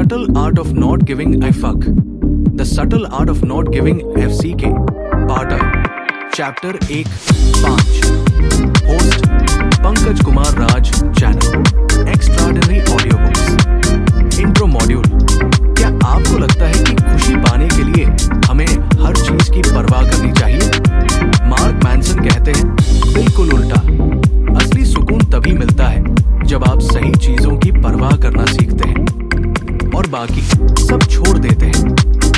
subtle art of not giving a fuck. The subtle art of not giving FCK. Part Chapter 1-5. Host Pankaj Kumar Raj. Channel Extraordinary Audiobooks. Intro Module. क्या आपको लगता है कि खुशी पाने के लिए हमें हर चीज की परवाह करनी चाहिए? मार्क मैनसन कहते हैं बिल्कुल उल्टा। असली सुकून तभी मिलता है जब आप सही चीजों की परवाह करना सीखते हैं और बाकी सब छोड़ देते हैं।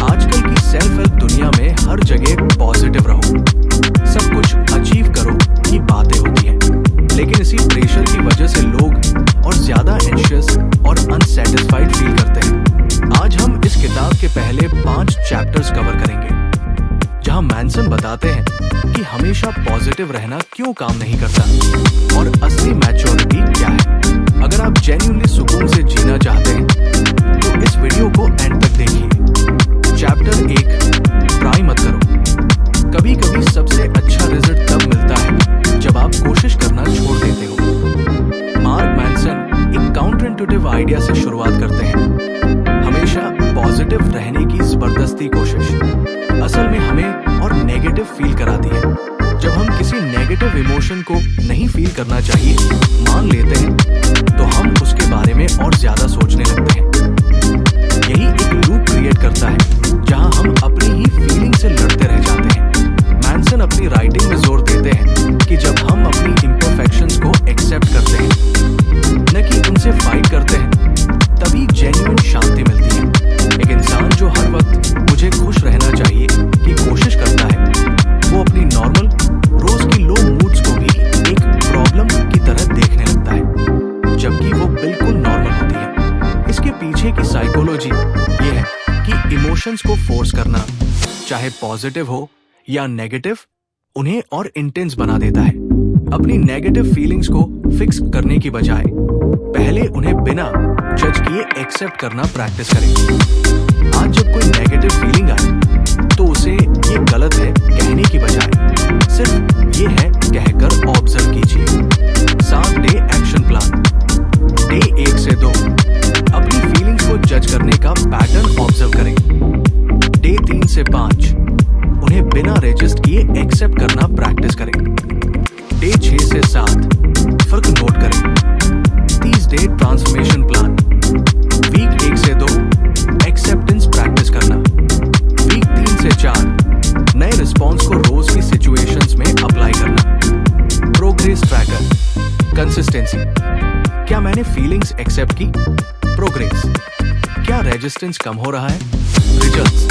आजकल की सेल्फ हेल्प दुनिया में हर जगह पॉजिटिव रहो, सब कुछ अचीव करो की बातें होती हैं, लेकिन इसी प्रेशर की वजह से लोग और ज्यादा एंशियस और अनसेटिस्फाइड फील करते हैं। आज हम इस किताब के पहले 5 चैप्टर्स कवर करेंगे, जहां मैनसन बताते हैं कि हमेशा पॉजिटिव रहना क्यों काम नहीं करता और असली मैच्योरिटी क्या है। अगर आप जेन्युइनली सुकून से जीना चाहते हैं तो इस वीडियो को एंड तक देखिए। चैप्टर 1, ट्राई मत करो। कभी कभी सबसे अच्छा रिजल्ट तब मिलता है जब आप कोशिश करना छोड़ देते हो। मार्क मैनसन एक काउंटर इंट्यूटिव आइडिया से शुरुआत करते हैं, हमेशा पॉजिटिव रहने की जबरदस्ती कोशिश असल में हमें और नेगेटिव फील कराती है। जब हम किसी नेगेटिव इमोशन को नहीं फील करना चाहिए मान लेते हैं तो हम उसके बारे में और ज्यादा सोचने लगते हैं। यही एक लूप क्रिएट करता है जहां हम अपनी ही फीलिंग से लड़ते रह जाते हैं। मैनसन अपनी राइटिंग में जोर देते हैं कि जब हम अपनी इम्परफेक्शंस को एक्सेप्ट करते हैं न कि उनसे फाइट करते हैं, तभी जेन्युइन शांति मिलती है। एक इंसान जो हर वक्त मुझे खुश रहना चाहिए की कोशिश करता है, वो अपनी नॉर्मल रोज की लो मूड्स को भी एक प्रॉब्लम की तरह देखने लगता है, जबकि वो बिल्कुल नॉर्मल होती है। इसके पीछे की साइकोलॉजी ये है कि इमोशंस को फोर्स करना, चाहे पॉजिटिव हो या नेगेटिव, उन्हें और इंटेंस बना देता है। अपनी नेगेटिव फीलिंग्स को फिक्स करने की बजाय पहले उन्हें बिना जज किए एक्सेप्ट करना प्रैक्टिस करें। आज जब कोई नेगेटिव फीलिंग आए तो उसे ये गलत है कहने की बजाय सिर्फ ये है कहकर ऑब्जर्व कीजिए। 7 डे एक्शन प्लान। डे 1 से 2 अपनी फीलिंग्स को जज करने का पैटर्न ऑब्जर्व करें। डे 3 से 5 उन्हें बिना रजिस्ट किए एक्सेप्ट करना प्रैक्टिस करें। डे 6 से 7 फर्क नोट करें। 30 डे ट्रांसफॉर्मेशन प्लान। वीक 1 से 2 एक्सेप्टेंस प्रैक्टिस करना। वीक 3 से 4 नए रिस्पॉन्स को रोज की सिचुएशंस में अप्लाई करना। Progress tracker. कंसिस्टेंसी। क्या मैंने फीलिंग्स एक्सेप्ट की? प्रोग्रेस। क्या रेजिस्टेंस कम हो रहा है? रिजल्ट्स।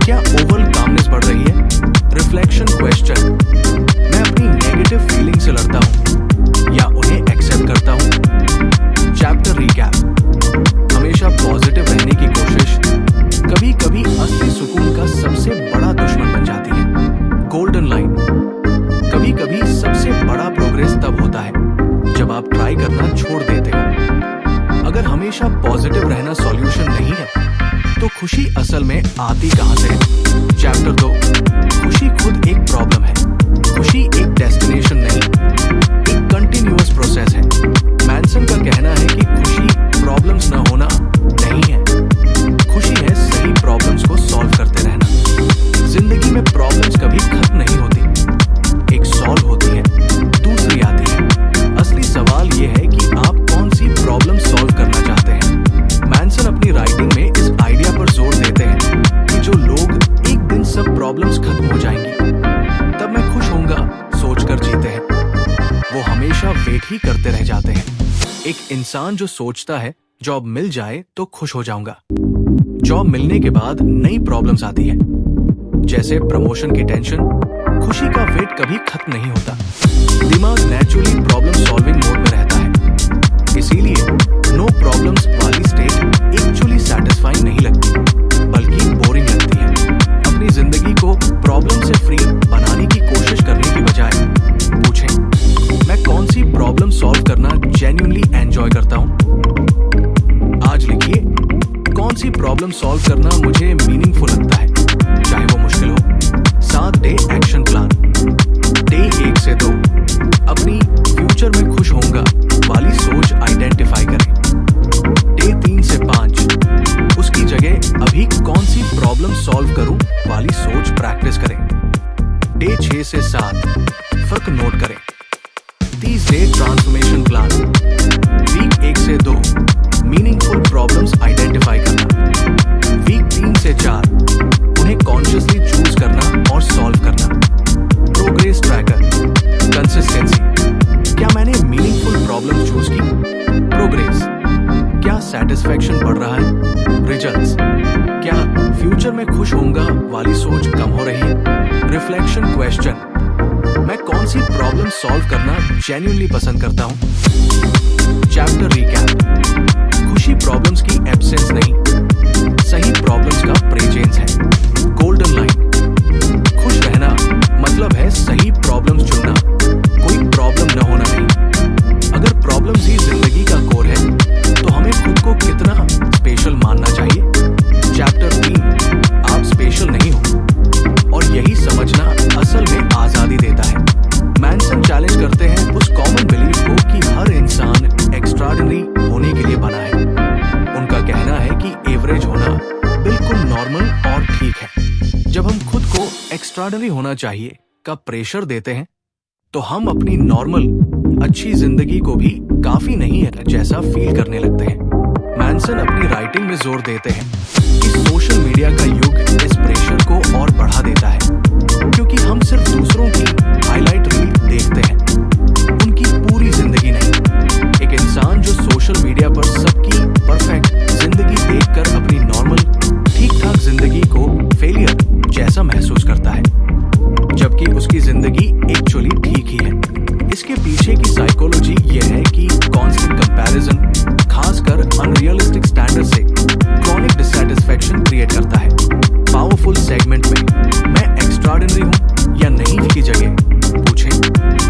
क्या ओवरऑल कामनेस बढ़ रही है? Reflection question. मैं अपनी नेगेटिव फीलिंग से लड़ता हूं या उन्हें एक्सेप्ट करता हूं? Chapter recap. हमेशा पॉजिटिव रहने की कोशिश कभी कभी असली सुकून का सबसे बड़ा दुश्मन बन जाती है। Golden line. कभी कभी सबसे बड़ा प्रोग्रेस तब होता है जब आप ट्राई करना छोड़ देते हो। अगर हमेशा पॉजिटिव रहना सॉल्यूशन नहीं है तो खुशी असल में आती कहां से है? चैप्टर 2, खुशी खुद एक प्रॉब्लम है। खुशी एक डेस्टिनेशन नहीं, एक कंटिन्यूअस प्रोसेस है। मैनसन का कहना है कि खुशी प्रॉब्लम्स न होना नहीं है, खुशी है सही प्रॉब्लम्स को सॉल्व करते रहना। जिंदगी में प्रॉब्लम्स कभी खत्म नहीं होती, एक सॉल्व होती है, दूसरी आती है। असली सवाल ये है कि आप कौन सी प्रॉब्लम सॉल्व करना चाहते हैं। मैनसन अपनी राइटिंग में इस आइडिया पर जोर देते हैं कि जो लोग एक दिन सब प्रॉब्लम्स खत्म हो जाएंगी तब मैं खुश होऊंगा सोचकर जीते हैं, वो हमेशा वेट ही करते रह जाते हैं। एक इंसान जो सोचता है जॉब मिल जाए तो खुश हो जाऊंगा, जॉब मिलने के बाद नई प्रॉब्लम्स आती है, जैसे प्रमोशन की टेंशन। खुशी का वेट कभी खत्म नहीं होता। दिमाग नेचुरली प्रॉब्लम सॉल्विंग मोड में रहता है, इसीलिए नो प्रॉब्लम्स वाली स्टेट एक्चुअली सैटिस्फाइंग नहीं लगती, बल्कि बोरिंग लगती है। अपनी जिंदगी को प्रॉब्लम से फ्री बनाने की कोशिश करने की बजाय पूछें, मैं कौन सी प्रॉब्लम सॉल्व करना जेन्युइनली एंजॉय करता हूं? आज लिखिए, कौन सी प्रॉब्लम सॉल्व करना मुझे मीनिंगफुल लगता है, चाहे वो मुश्किल हो। 7 डे एक्शन प्लान। डे 1 से 2 अपनी फ्यूचर में खुश होऊंगा वाली सोच आइडेंटिफाई करें। डे 3 से 5 6 से 7 फर्क नोट करें। 30 डे ट्रांसफॉर्मेशन प्लान। वीक 1 से 2 मीनिंगफुल प्रॉब्लम्स आइडेंटिफाई करना। वीक 3 से 4 उन्हें कॉन्शियसली चूज करना और सॉल्व करना। Progress tracker. कंसिस्टेंसी। क्या मैंने मीनिंगफुल प्रॉब्लम चूज की? प्रोग्रेस। क्या सेटिस्फैक्शन बढ़ रहा है? रिजल्ट्स। क्या फ्यूचर में खुश होऊंगा वाली सोच कम हो रही है? Reflection question. मैं कौन सी प्रॉब्लम सॉल्व करना जेन्युइनली पसंद करता हूं? Chapter recap. खुशी प्रॉब्लम्स की एब्सेंस नहीं, सही प्रॉब्लम्स का प्रेजेंस है। Golden line. खुश रहना मतलब है सही प्रॉब्लम्स चुनना, कोई प्रॉब्लम न होना नहीं। अगर प्रॉब्लम्स ही जिंदगी का कोर है तो हमें खुद को कितना स्पेशल मानना चाहिए? चैप्टर 3। आप स्पेशल नहीं हो और यही समझना असल में आजादी देता है। मैनसन चैलेंज करते हैं उस कॉमन बिलीफ को कि हर इंसान एक्स्ट्राऑर्डिनरी होने के लिए बना है। उनका कहना है कि एवरेज होना बिल्कुल नॉर्मल और ठीक है। जब हम खुद को एक्स्ट्राऑर्डिनरी होना चाहिए का प्रेशर देते हैं तो हम अपनी नॉर्मल अच्छी जिंदगी को भी काफी नहीं है जैसा फील करने लगते हैं। मैनसन अपनी राइटिंग में जोर देते हैं कि सोशल मीडिया का युग इस प्रेशर को और बढ़ा देता है, क्योंकि हम सिर्फ दूसरों की हाईलाइट रील देखते हैं, उनकी पूरी जिंदगी नहीं। एक इंसान जो सोशल मीडिया पर सबकी परफेक्ट जिंदगी देखकर अपनी नॉर्मल ठीक ठाक जिंदगी को फेलियर जैसा महसूस करता है, जबकि उसकी जिंदगी एक्चुअली ठीक ही है। इसके पीछे की साइकोलॉजी ये है कि कांस्टेंट कंपैरिजन खासकर अनरियलिस्टिक स्टैंडर्ड से क्रॉनिक डिससैटिस्फैक्शन क्रिएट करता है। पावरफुल सेगमेंट में मैं एक्स्ट्राऑर्डिनरी हूं या नहीं की जगह पूछें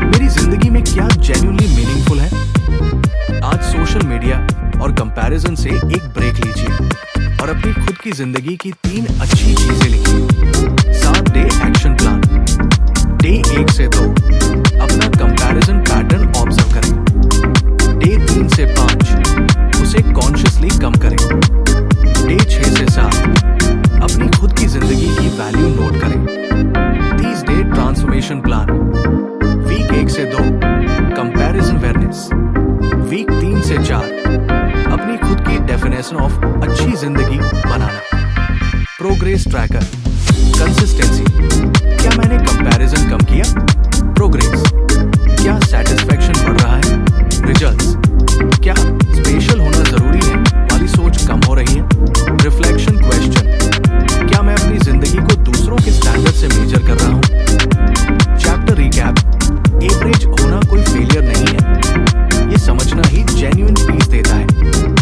मेरी जिंदगी में क्या जेन्युइनली मीनिंगफुल है? आज सोशल मीडिया और कंपैरिजन से एक ब्रेक लीजिए और अपनी खुद की जिंदगी की 3 अच्छी चीजें लिखिए। 7 डे एक्शन प्लान। डे 1 से 2 अपना कंपैरिजन पैटर्न ऑब्जर्व करें। डे 3 से 5 उसे कॉन्शियसली कम करें। डे 6 से 7 अपनी खुद की जिंदगी की वैल्यू नोट करें। 30 डे ट्रांसफॉर्मेशन प्लान। वीक 1 से 2 कंपैरिजन अवेयरनेस। वीक 3 से 4 अपनी खुद की डेफिनेशन ऑफ अच्छी जिंदगी बनाना। Progress tracker. कंसिस्टेंसी। क्या मैंने कंपैरिजन कम किया? प्रोग्रेस। क्या सेटिस्फैक्शन बढ़ रहा है? रिजल्ट्स। क्या स्पेशल होना जरूरी है वाली सोच कम हो रही है? Reflection question. क्या मैं अपनी जिंदगी को दूसरों के स्टैंडर्ड से मेजर कर रहा हूं? Chapter recap. एवरेज होना कोई फेलियर नहीं है, ये समझना ही जेन्युइन पीस देता है।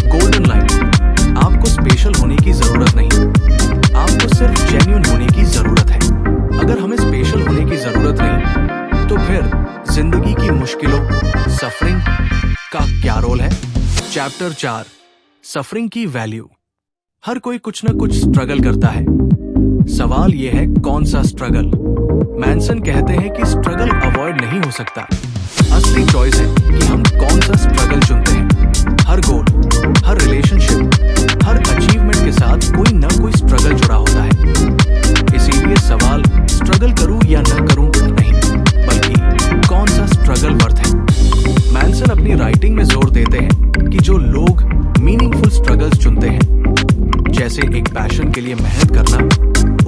Golden line. आपको स्पेशल होने की जरूरत नहीं, आपको सिर्फ जेन्युइन होने की जरूरत है। अगर हमें स्पेशल होने की जरूरत नहीं तो फिर जिंदगी की मुश्किलों सफरिंग का क्या रोल है? चैप्टर 4। सफरिंग की वैल्यू। हर कोई कुछ न कुछ स्ट्रगल करता है, सवाल यह है कौन सा स्ट्रगल? मैनसन कहते हैं कि स्ट्रगल अवॉइड नहीं हो सकता, असली चॉइस है कि हम कौन सा स्ट्रगल चुनते हैं। हर गोल, हर रिलेशनशिप, हर अचीवमेंट के साथ कोई न कोई स्ट्रगल जुड़ा होता है। इसीलिए सवाल स्ट्रगल करूं या न करूं नहीं, बल्कि कौन सा स्ट्रगल वर्थ है। मैनसन अपनी राइटिंग में जोर देते हैं कि जो लोग मीनिंगफुल स्ट्रगल्स चुनते हैं, जैसे एक पैशन के लिए मेहनत करना,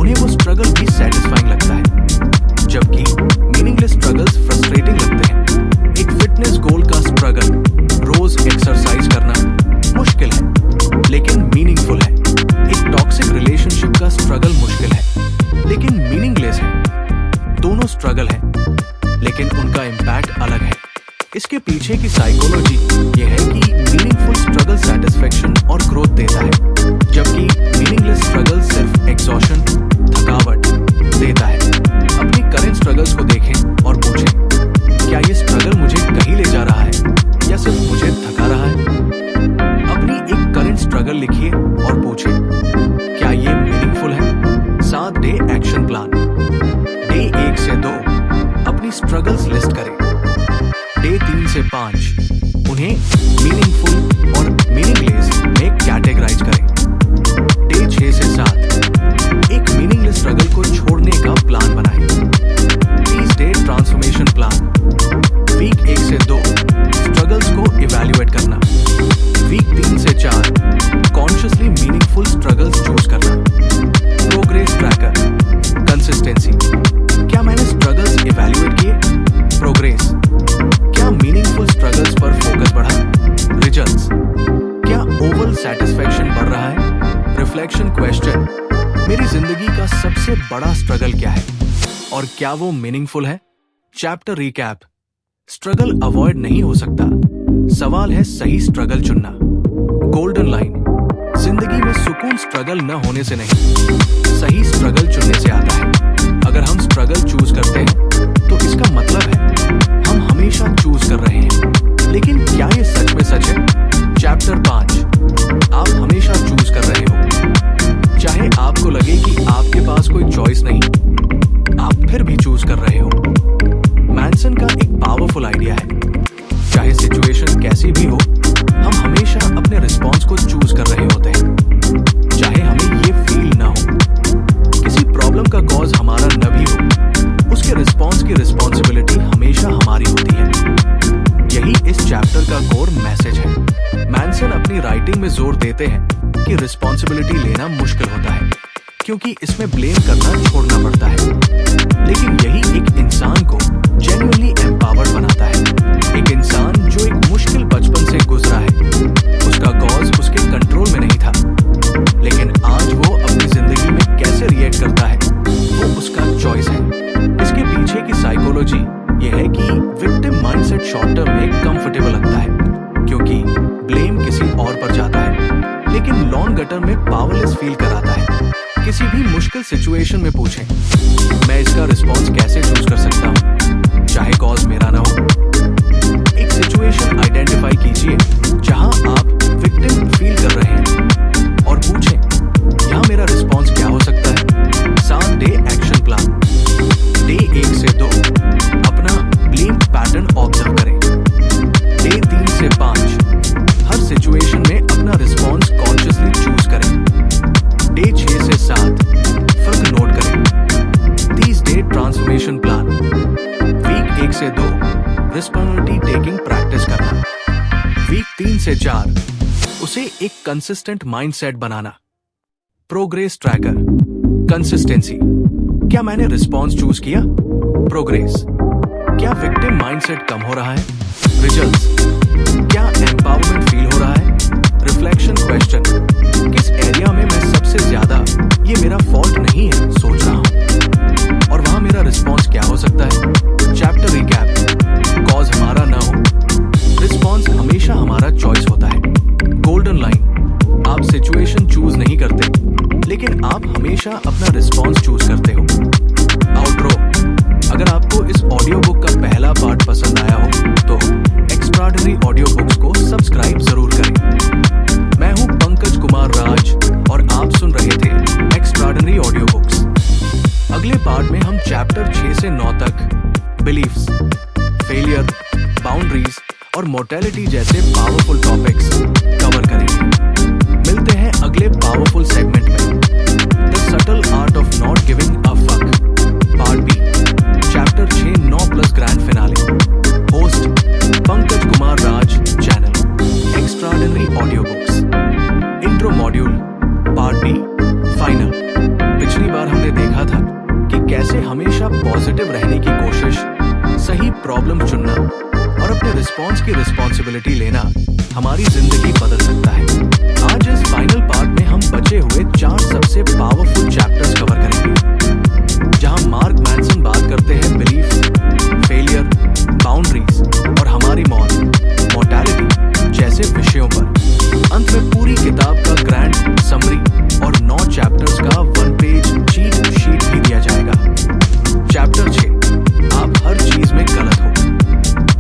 उन्हें वो स्ट्रगल भी सेटिस्फाइंग लगता है, जबकि मीनिंगलेस स्ट्रगल्स फ्रस्ट्रेटिंग लगते हैं। एक फिटनेस गोल का स्ट्रगल, रोज एक्सरसाइज करना मुश्किल है लेकिन मीनिंगफुल है। एक टॉक्सिक रिलेशनशिप का स्ट्रगल मुश्किल है लेकिन मीनिंगलेस है। दोनों स्ट्रगल है लेकिन उनका इम्पैक्ट अलग है। इसके पीछे की साइकोलॉजी यह है कि मीनिंगफुल स्ट्रगल सेटिस्फैक्शन और ग्रोथ देता है, जबकि मीनिंगलेस स्ट्रगल सिर्फ एग्जॉशन, थकावट देता है। अपनी करंट स्ट्रगल्स को देखें और पूछें क्या ये स्ट्रगल मुझे कहीं ले जा रहा है या सिर्फ मुझे थका रहा है? अपनी एक करंट स्ट्रगल लिखिए और पूछें क्या ये मीनिंगफुल है? 7 डे एक्शन प्लान। डे 1 से 2 अपनी स्ट्रगल्स लिस्ट करें। डे 3 से 5 उन्हें मीनिंगफुल और मीनिंगलेस में कैटेगराइज करें। डे 6 से 7 एक मीनिंगलेस स्ट्रगल को छोड़ने का प्लान बनाएं। बड़ा स्ट्रगल क्या है और क्या वो मीनिंगफुल है? Chapter recap. स्ट्रगल अवॉइड नहीं हो सकता, सवाल है सही स्ट्रगल चुनना। गोल्डन लाइन, जिंदगी में सुकून स्ट्रगल न होने से नहीं, सही स्ट्रगल चुनने से आता है। अगर हम स्ट्रगल चूज करते हैं तो इसका मतलब है हम हमेशा चूज कर रहे हैं। लेकिन क्या ये सच में सच है? चैप्टर 5, आप हमेशा चूज कर रहे हो। चाहे आपको लगे कि आपके पास कोई चॉइस नहीं, आप फिर भी चूज कर रहे हो। मैनसन का एक पावरफुल आइडिया है, चाहे सिचुएशन कैसी भी हो, हम हमेशा अपने रिस्पॉन्स को चूज कर रहे होते हैं। चाहे हमें ये फील ना हो, किसी प्रॉब्लम का कॉज हमारा न भी हो, उसके रिस्पॉन्स की रिस्पॉन्सिबिलिटी हमेशा हमारी होती है। यही इस चैप्टर का कोर मैसेज है। मैनसन अपनी राइटिंग में जोर देते हैं कि रिस्पॉन्सिबिलिटी लेना मुश्किल होता है, क्योंकि इसमें ब्लेम करना छोड़ना पड़ता है। लेकिन यही एक इंसान को जेन्युइनली एम्पावर्ड बनाता है। एक इंसान जो एक मुश्किल बचपन से गुजरा है, उसका कॉज उसके कंट्रोल में नहीं था, लेकिन आज वो अपनी जिंदगी में कैसे रिएक्ट करता है वो उसका चॉइस है। इसके पीछे की साइकोलॉजी ये है कि विक्टिम माइंडसेट शॉर्ट टर्म में कंफर्टेबल लगता है, क्योंकि ब्लेम किसी और पर जाता है, लेकिन लॉन्ग टर्म में पावरलेस फील कराता है। किसी भी मुश्किल सिचुएशन में पूछें, मैं इसका रिस्पॉन्स कैसे चूज कर सकता हूँ, चाहे कॉज मेरा ना हो। एक सिचुएशन आइडेंटिफाई कीजिए जहां आप विक्टिम फील कर रहे हैं और पूछें, यहाँ मेरा रिस्पॉन्स क्या हो सकता है। 7 डे एक्शन प्लान। डे 1 से 2 अपना ब्लेम पैटर्न ऑब्जर्व करें। डे 3 से 5 हर सिचुएशन में अपना रिस्पॉन्स कॉन्शियसली चूज करें। डे 6 से 7 फर्क नोट करें। 30 डे ट्रांसफॉर्मेशन प्लान। वीक 1 से 2 रिस्पॉन्सिबिलिटी टेकिंग प्रैक्टिस करना। वीक 3 से 4 उसे एक कंसिस्टेंट माइंडसेट बनाना। Progress tracker. कंसिस्टेंसी, क्या मैंने रिस्पॉन्स चूज किया? प्रोग्रेस, क्या विक्टिम माइंडसेट कम हो रहा है? रिजल्ट्स, क्या एम्पावरमेंट फील हो रहा है? रिफ्लेक्शन क्वेश्चन, किस एरिया में मैं सबसे ज्यादा ये मेरा फॉल्ट नहीं है सोच रहा हूं, और वहां मेरा रिस्पॉन्स क्या हो सकता है? Chapter recap. कॉज हमारा ना हो, रिस्पॉन्स हमेशा हमारा चॉइस होता है। गोल्डन लाइन, आप सिचुएशन चूज नहीं करते, लेकिन आप हमेशा अपना रिस्पॉन्स चूज करते हो। आउटरो, अगर आपको इस ऑडियो बुक का पहला पार्ट पसंद आया हो तो एक्स्ट्राऑर्डिनरी ऑडियो बुक्स को सब्सक्राइब जरूर करें। मैं हूं पंकज कुमार राज और आप सुन रहे थे एक्स्ट्राऑर्डिनरी ऑडियो बुक्स। अगले पार्ट में हम चैप्टर 6 से 9 तक बिलीफ्स, फेलियर, बाउंड्रीज और मोर्टेलिटी जैसे पावरफुल टॉपिक्स कवर करेंगे। मिलते हैं अगले पावरफुल सेगमेंट में, the subtle art of not giving a fuck, part B, chapter 6 9+ grand finale. Host Pankaj Kumar Raj, channel extraordinary audio books. Intro module, part B, final. पिछली बार हमने देखा था कि कैसे हमेशा पॉजिटिव रहने की कोशिश, सही प्रॉब्लम चुनना और अपने रिस्पॉन्स की रिस्पॉन्सिबिलिटी लेना हमारी जिंदगी बदल सकता है। आज इस फाइनल पार्ट में हम बचे हुए 4 सबसे पावरफुल चैप्टर्स कवर करेंगे, जहां मार्क मैनसन बात करते हैं बिलीफ, फेलियर, बाउंड्रीज और हमारी मौत, मोर्टेलिटी जैसे विषयों पर। अंत में पूरी किताब का ग्रैंड समरी और 9 चैप्टर्स का 1 पेज चीट शीट भी दिया जाएगा। चैप्टर 6, आप हर चीज में गलत हो।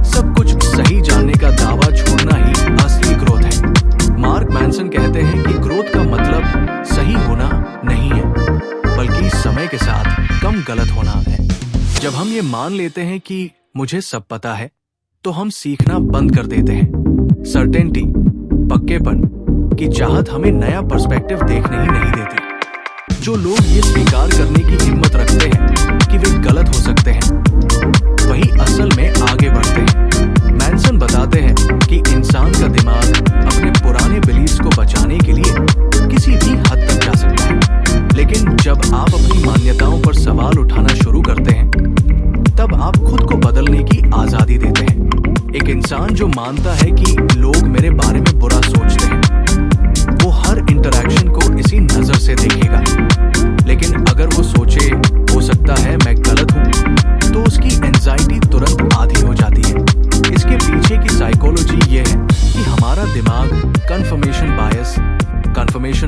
सब कुछ सही जानने का दावा छोड़ना ही असली ग्रोथ है। मार्क मैनसन कहते हैं कि ग्रोथ का मतलब सही होना नहीं है, बल्कि समय के साथ कम गलत होना है। जब हम ये मान लेते हैं कि मुझे सब पता है, तो हम सीखना बंद कर देते हैं। सर्टेनिटी, पक्केपन की चाहत हमें नया पर्सपेक्टिव देखने ही नहीं देती। जो लोग ये स्वीकार करने की हिम्मत रखते हैं कि वे गलत हो सकते हैं, वही असल में आगे बढ़ते हैं। मैनसन बताते हैं कि इंसान का दिमाग अपने पुराने बिलीफ्स को बचाने के लिए किसी भी हद तक जा सकता है, लेकिन जब आप अपनी मान्यताओं पर सवाल उठाना शुरू करते हैं, तब आप खुद को बदलने की आजादी देते हैं। एक इंसान जो मानता है कि लोग मेरे बारे में बुरा सोचते हैं, वो हर इंटरैक्शन को इसी नजर से देखेगा। लेकिन अगर वो सोचे हो सकता है मैं गलत हूँ, तो उसकी एंजाइटी तुरंत आधी हो जाती है। इसके पीछे की साइकोलॉजी ये है कि हमारा दिमाग कन्फर्मेशन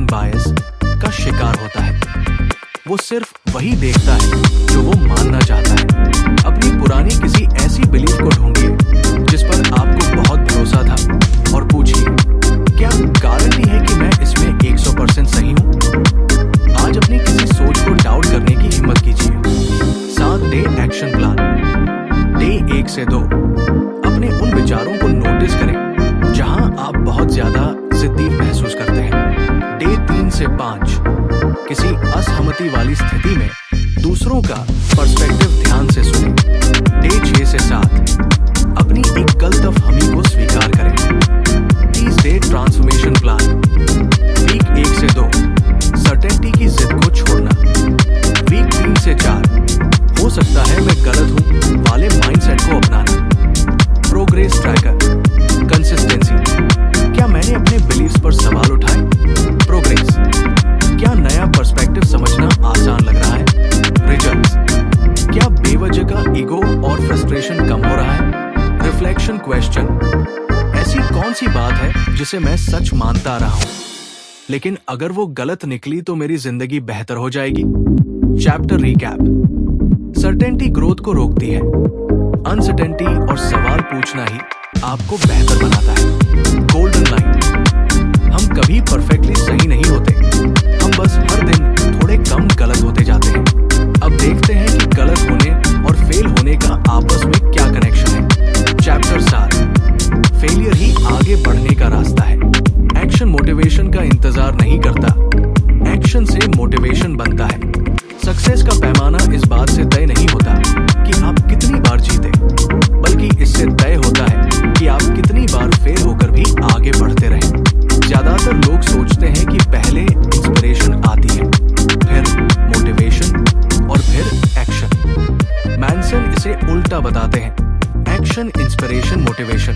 बायस का शिकार होता है। वो सिर्फ वही देखता है जो वो मानना चाहता है। अपनी पुरानी किसी ऐसी बिलीफ को ढूंढिए जिस पर आपको बहुत भरोसा था और पूछिए, क्या गारंटी है कि मैं इसमें 100% सही हूँ? आज अपनी किसी सोच को डाउट करने की हिम्मत कीजिए। 7 डे एक्शन प्लान। डे 1 से 2 अपने उन विचारों को नोटिस करें जहां आप बहुत ज्यादा जिद्दी महसूस करते हैं। डे 3 से 5 किसी असहमति वाली स्थिति में दूसरों का पर्सपेक्टिव ध्यान से सुनें। डे 6 से 7 अपनी एक गलतफहमी को स्वीकार करें। 30 डे ट्रांसफॉर्मेशन प्लान। वीक 1 से 2 सर्टेनिटी की जिद को छोड़ना। वीक 3 से 4 हो सकता है मैं गलत हूं वाले माइंडसेट को अपनाना। Progress tracker. कंसिस्टेंसी। क्या मैंने अपने बिलीव्स पर सवाल उठाए? प्रोग्रेस। क्या नया पर्सपेक्टिव समझना आसान लग रहा है? रिजल्ट्स। क्या बेवजह का ईगो और फ्रस्ट्रेशन कम हो रहा है? Reflection question. ऐसी कौन सी बात है जिसे मैं सच मानता रहा हूं, लेकिन अगर वो गलत निकली तो मेरी जिंदगी बेहतर हो जाएगी? Chapter recap. सर्टेनिटी ग्रोथ को रोकती है। अनसर्टेनिटी और सवाल पूछना ही आपको बेहतर बनाता है। Golden line. हम कभी परफेक्टली सही नहीं होते, हम बस हर दिन थोड़े कम गलत होते जाते हैं। अब देखते हैं कि गलत होने और फेल होने का आपस में क्या कनेक्शन है। चैप्टर 7। फेलियर ही आगे बढ़ने का रास्ता है। एक्शन मोटिवेशन का इंतजार नहीं करता, एक्शन से मोटिवेशन बनता है। सक्सेस का पैमाना इस बात से तय नहीं होता कि आप कितनी बार जीते, बल्कि इससे तय होता है कि आप कितनी बार फेल होकर भी आगे बढ़ते रहें। ज्यादातर लोग सोचते हैं कि पहले इंस्पिरेशन आती है, फिर मोटिवेशन और फिर एक्शन। मैनसन इसे उल्टा बताते हैं। Action, inspiration, motivation.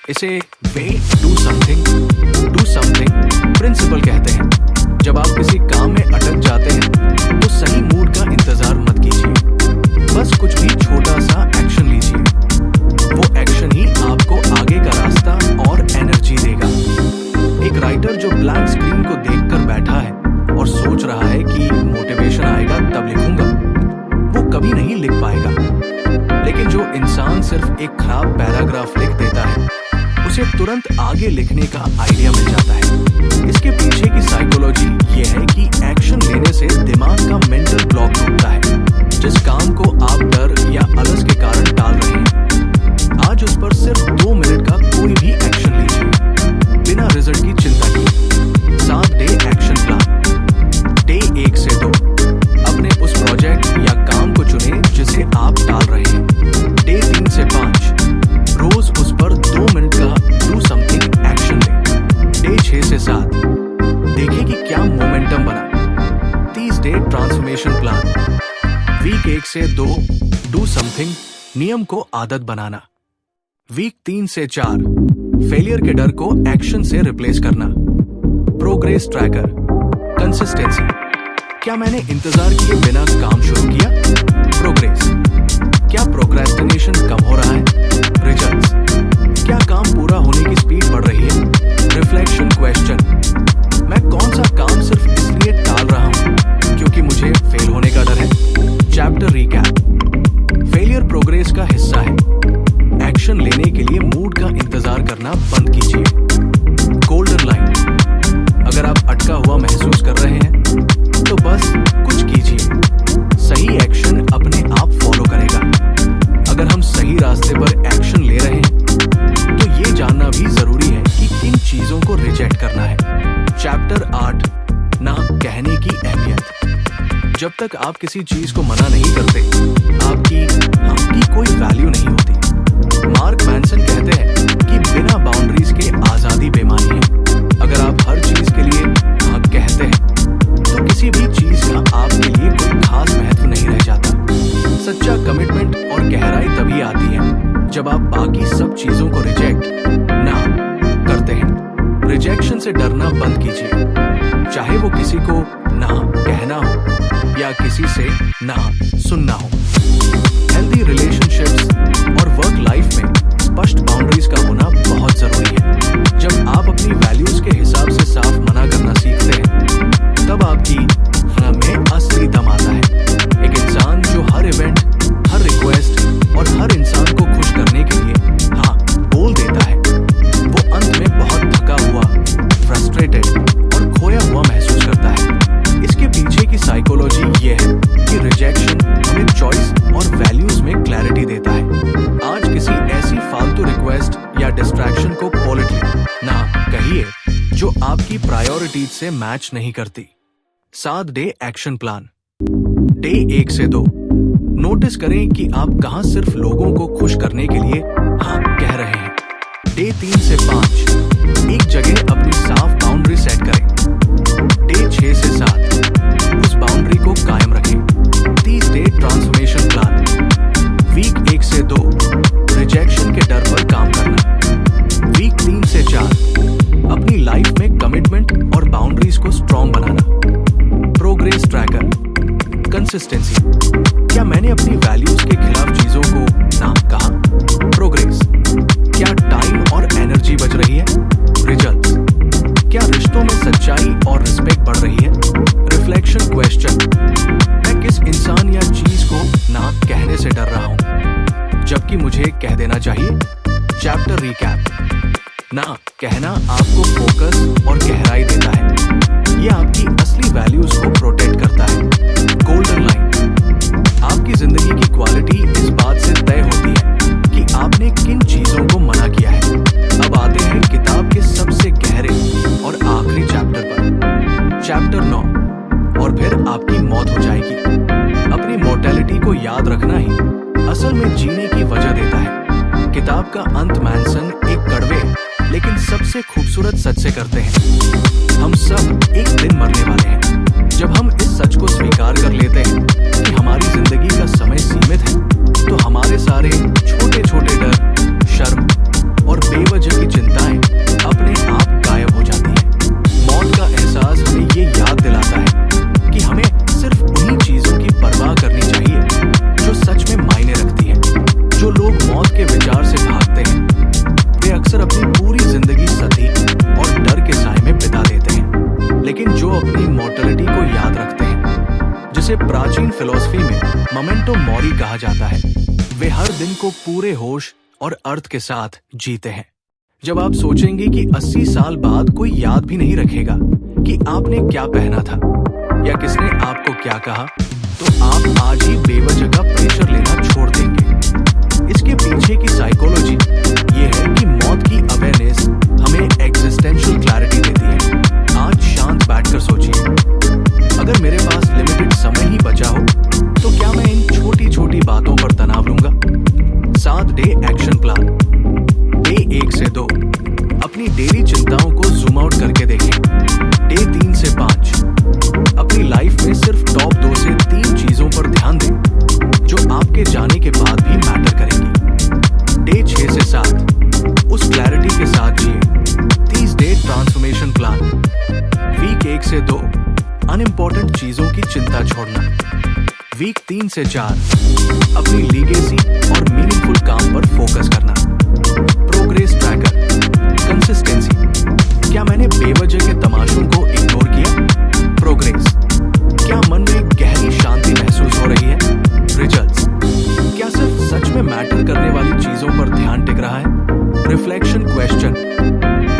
इसे वे डू समथिंग प्रिंसिपल कहते हैं। जब आप किसी काम में अटक जाते हैं तो सही मूड का इंतजार मत कीजिए, बस कुछ भी छोटा सा एक्शन लीजिए। वो एक्शन ही आपको आगे का रास्ता और एनर्जी देगा। एक राइटर जो ब्लैंक स्क्रीन को देखकर बैठा है और सोच रहा है कि मोटिवेशन आएगा तब लिखूंगा, वो कभी नहीं लिख पाएगा। लेकिन जो इंसान सिर्फ एक खराब पैराग्राफ लिख देता है, उसे तुरंत आगे लिखने का आइडिया मिल जाता है। इसके पीछे की साइकोलॉजी ये है कि एक्शन लेने से दिमाग का मेंटल ब्लॉक टूटता है। जिस काम को आप डर या आलस के कारण टाल रहे हैं, आज उस पर सिर्फ 2 मिनट का कोई भी एक्शन लीजिए, बिना रिजल्ट की चिंता किए। 7 डे एक्शन प्लान। डे 1 से 2 अपने उस प्रोजेक्ट या काम को चुने जिसे आप टाल रहे हैं। डे 3 से 5 रोज उस पर 2 मिनट का डू समथिंग एक्शन लें। डे 6 से 7 देखें कि क्या मोमेंटम बना। 30 डे ट्रांसफॉर्मेशन प्लान। वीक 1 से 2 डू समथिंग नियम को आदत बनाना। वीक 3 से 4 फेलियर के डर को एक्शन से रिप्लेस करना। Progress tracker. कंसिस्टेंसी। क्या मैंने इंतजार किए बिना काम शुरू किया? प्रोग्रेस। क्या प्रोक्रेस्टिनेशन कम हो रहा है? रिजल्ट्स। क्या काम पूरा होने की स्पीड बढ़ रही है? Reflection question. मैं कौन सा काम सिर्फ इसलिए टाल रहा हूं क्योंकि मुझे फेल होने का डर है? Chapter recap. फेलियर प्रोग्रेस का हिस्सा है। एक्शन लेने के लिए मूड का इंतजार करना बंद कीजिए। Golden line. अगर आप अटका हुआ महसूस कर रहे हैं तो बस कुछ कीजिए, सही एक्शन अपने आप फॉलो करेगा। अगर हम सही रास्ते पर एक्शन ले रहे हैं तो ये जानना भी जरूरी है कि किन चीजों को रिजेक्ट करना है। चैप्टर 8। ना कहने की अहमियत। जब तक आप किसी चीज को मना नहीं करते, आपकी कोई वैल्यू नहीं होती। मार्क मैनसन कहते हैं कि बिना बाउंड्रीज के आजादी बेमानी है। अगर आप हर चीज के लिए हाँ कहते हैं तो किसी भी चीज का आपके लिए कोई खास महत्व नहीं रह जाता। सच्चा कमिटमेंट और गहराई तभी आती है जब आप बाकी सब चीजों को रिजेक्ट ना करते हैं। रिजेक्शन से डरना बंद कीजिए। चाहे वो किसी को ना कहना हो या किसी से ना सुनना हो। हेल्दी रिलेशनशिप्स और वर्क लाइफ में स्पष्ट बाउंड्रीज का होना बहुत जरूरी है। जब आप अपनी वैल्यूज के हिसाब से साफ मना करना सीखते हैं, तब आपकी में असली दम आता है। एक इंसान जो हर इवेंट, हर रिक्वेस्ट और हर इंसान को खुश करने के लिए हाँ बोल देता है, वो अंत में बहुत थका हुआ, फ्रस्ट्रेटेड और खोया हुआ महसूस करता है। इसके पीछे की साइकोलॉजी ये है कि रिजेक्शन हमें चॉइस और वैल्यूज में क्लैरिटी देता है। आज किसी ऐसी फालतू रिक्वेस्ट या डिस्ट्रैक्शन को पोलाइटली ना कहिए जो आपकी प्रायोरिटीज से मैच नहीं करती। 7 डे एक्शन प्लान। डे 1 से 2 नोटिस करें कि आप कहां सिर्फ लोगों को खुश करने के लिए हाँ कह रहे हैं। डे 3 से 5 एक जगह अपनी साफ बाउंड्री सेट करें। डे 6 से 7 उस बाउंड्री को कायम रखें। 30 डे ट्रांसफॉर्मेशन प्लान। वीक 1 से 2 रिजेक्शन के डर पर काम करना। वीक 3 से 4 अपनी लाइफ में कमिटमेंट और बाउंड्रीज को स्ट्रॉन्ग बनाना। Progress tracker. कंसिस्टेंसी। क्या मैंने अपनी वैल्यूज के खिलाफ चीजों को ना कहा? प्रोग्रेस। क्या टाइम और एनर्जी बच रही है? रिजल्ट्स। क्या रिश्तों में सच्चाई और रिस्पेक्ट बढ़ रही है? Reflection question. मैं किस इंसान या चीज को ना कहने से डर रहा हूं जबकि मुझे कह देना चाहिए? Chapter recap. ना कहना आपको फोकस और गहराई देता है। यह आपकी असली वैल्यूज को प्रोटेक्ट करता है। Golden line. आपकी जिंदगी की क्वालिटी इस बात से तय होती है कि आपने किन चीजों को मना किया है। अब आते हैं किताब के सबसे गहरे और आखिरी चैप्टर पर। चैप्टर 9। और फिर आपकी मौत हो जाएगी। अपनी मोर्टेलिटी को याद रखना ही असल में जीने की वजह देता है। किताब का अंत मैनसन एक कड़वे लेकिन सबसे खूबसूरत सच से करते हैं। हम सब एक दिन मरने वाले हैं। जब हम इस सच को स्वीकार कर लेते हैं कि हमारी जिंदगी का समय सीमित है, तो हमारे सारे छोटे छोटे डर, शर्म और बेवजह की चिंताएं अपने आप गायब हो जाती हैं। मौत का एहसास हमें ये याद दिलाता है कि हमें सिर्फ उन्हीं चीजों की परवाह करनी चाहिए जो सच में मायने रखती हैं। जो लोग मौत के विचार से भागते हैं, वे अक्सर अपनी पूरी जिंदगी सती और डर के साए में बिता देते हैं। लेकिन जो अपनी मॉर्टेलिटी को याद रखते हैं, जिसे प्राचीन फिलॉसफी में मोमेंटो मोरी कहा जाता है, वे हर दिन को पूरे होश और अर्थ के साथ जीते हैं। जब आप सोचेंगे कि 80 साल बाद कोई याद भी नहीं रखेगा कि आपने क्या पहना था या किसने आपको क्या कहा, तो आप आज ही बेवजह का प्रेशर लेना छोड़ देंगे। इसके पीछे की साइकोलॉजी ये है कि मौत की अवेयरनेस हमें एग्जिस्टेंशियल क्लैरिटी देती है। आज शांत बैठकर सोचिए, अगर मेरे पास लिमिटेड समय ही बचा हो तो क्या मैं इन छोटी छोटी बातों पर तनाव लूंगा? 7 डे एक्शन प्लान। डे 1 से 2 अपनी डेली चिंताओं को जूम आउट करके देखें। डे 3 से 5 अपनी लाइफ में सिर्फ टॉप 2 से 3 चीजों पर ध्यान दें जो आपके जाने के बाद भी मैटर करेंगी। डे 6 से 7 उस क्लैरिटी के साथ जिए। 30 डे ट्रांसफॉर्मेशन प्लान। वीक 1 से 2 अनइम्पॉर्टेंट चीजों की चिंता छोड़ना। वीक 3 से 4 अपनी लीगेसी और मीनिंगफुल काम पर फोकस करना। Progress tracker. कंसिस्टेंसी। क्या मैंने बेवजह के तमाशों को इग्नोर किया? प्रोग्रेस। क्या मन में गहरी शांति महसूस हो रही है? रिजल्ट्स। क्या सिर्फ सच में मैटर करने वाली चीजों पर ध्यान टिक रहा है? Reflection question.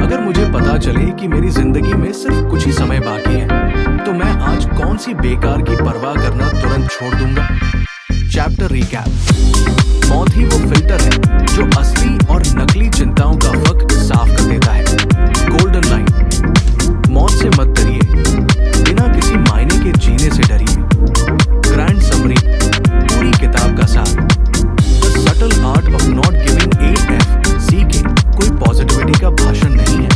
अगर मुझे पता चले कि मेरी जिंदगी में सिर्फ कुछ ही समय बाकी है, तो मैं आज कौन सी बेकार की परवाह करना तुरंत छोड़ दूंगा? Chapter recap. मौत ही वो फिल्टर है जो असली और नकली चिंताओं का फर्क साफ कर देता है। Golden line. मौत से मत डरिए, बिना किसी मायने के जीने से डरिए। Grand summary. पूरी किताब का सार। The subtle art of not giving AFCK कोई पॉजिटिविटी का भाषण नहीं है,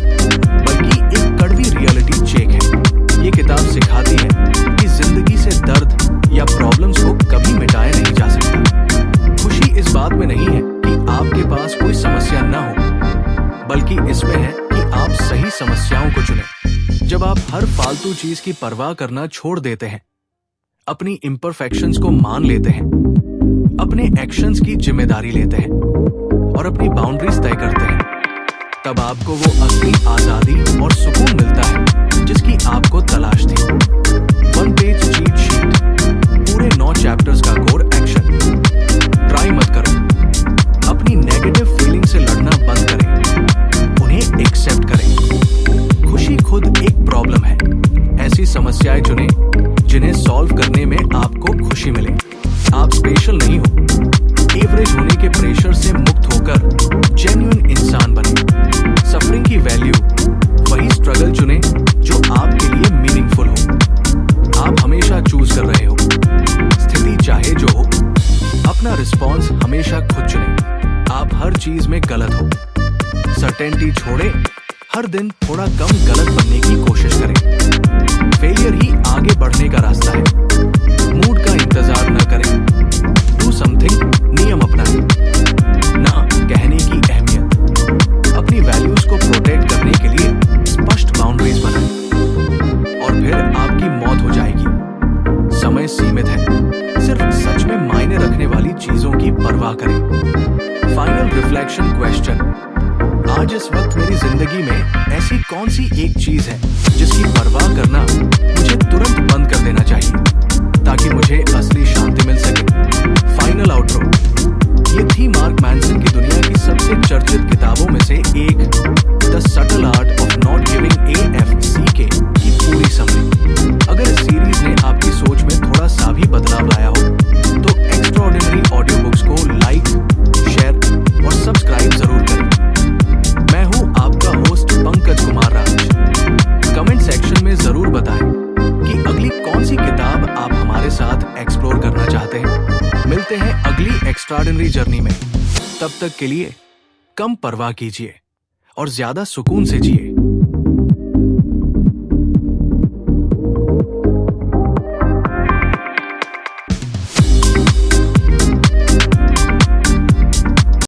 बल्कि एक कड़वी रियलिटी चेक है। ये किताब सिखाती है कि जिंदगी से दर्द या प्रॉब्लम्स को कभी मिटाया नहीं जा सकता। खुशी इस बात में नहीं है कि आपके पास कोई समस्या न हो, बल्कि इसमें है कि आप सही समस्याओं को चुनें। जब आप हर फालतू चीज की परवाह करना छोड़ देते हैं, अपनी इम्परफेक्शंस को मान लेते हैं, अपने एक्शंस की जिम्मेदारी लेते हैं और अपनी बाउंड्रीज तय करते हैं, तब आपको वो असली आजादी और सुकून मिलता है जिसकी आपको तलाश थी। 1 पेज चीट शीट, पूरे 9 चैप्टर्स का कोर एक्शन। ट्राई मत करो, अपनी नेगेटिव फीलिंग से लड़ना बंद करें, उन्हें एक्सेप्ट करें। खुशी खुद एक प्रॉब्लम है। ऐसी समस्याएं चुनें जिन्हें सॉल्व करने में आपको खुशी मिले। आप स्पेशल नहीं हो। एवरेज होने के प्रेशर से मुक्त होकर जेन्युइन इंसान बने। सफरिंग की वैल्यू, वही स्ट्रगल चुने जो आपके लिए मीनिंगफुल हो। आप हमेशा चूज कर रहे हो, स्थिति चाहे जो हो। अपना रिस्पॉन्स हमेशा खुद चुने। आप हर चीज में गलत हो। सर्टेनिटी छोड़े, हर दिन थोड़ा कम गलत बनने की कोशिश करें। फेलियर ही आगे बढ़ने का रास्ता है। मूड का इंतजार न करें। डू समथिंग, नियम अपनाएं। ना कहने की अहमियत। अपनी वैल्यूज को प्रोटेक्ट करने के लिए स्पष्ट बाउंड्रीज बनाएं और फिर आपकी मौत हो जाएगी। समय सीमित है। सिर्फ सच में मायने रखने वाली चीजों की परवाह करें। Final reflection question. आज इस वक्त मेरी जिंदगी में ऐसी कौन सी एक चीज है जिसकी परवाह करना मुझे तुरंत बंद कर देना चाहिए ताकि मुझे असली शांति मिल सके। Final outro. ये थी मार्क मैनसन की दुनिया की सबसे चर्चित किताबों में से एक, the subtle art of not giving AFCK की पूरी समरी। अगर इस सीरीज ने आपकी सोच में थोड़ा सा भी बदलाव लाया हो तो एक्स्ट्राऑर्डिनरी ऑडियो बुक्स को लाइक, शेयर और सब्सक्राइब जरूर करें। मैं हूं आपका होस्ट पंकज कुमार राज। कमेंट सेक्शन में जरूर बताएं कि अगली कौन सी किताब आप हमारे साथ एक्सप्लोर करना चाहते हैं। मिलते हैं अगली एक्स्ट्राऑर्डिनरी जर्नी में। तब तक के लिए कम परवाह कीजिए और ज्यादा सुकून से जिए।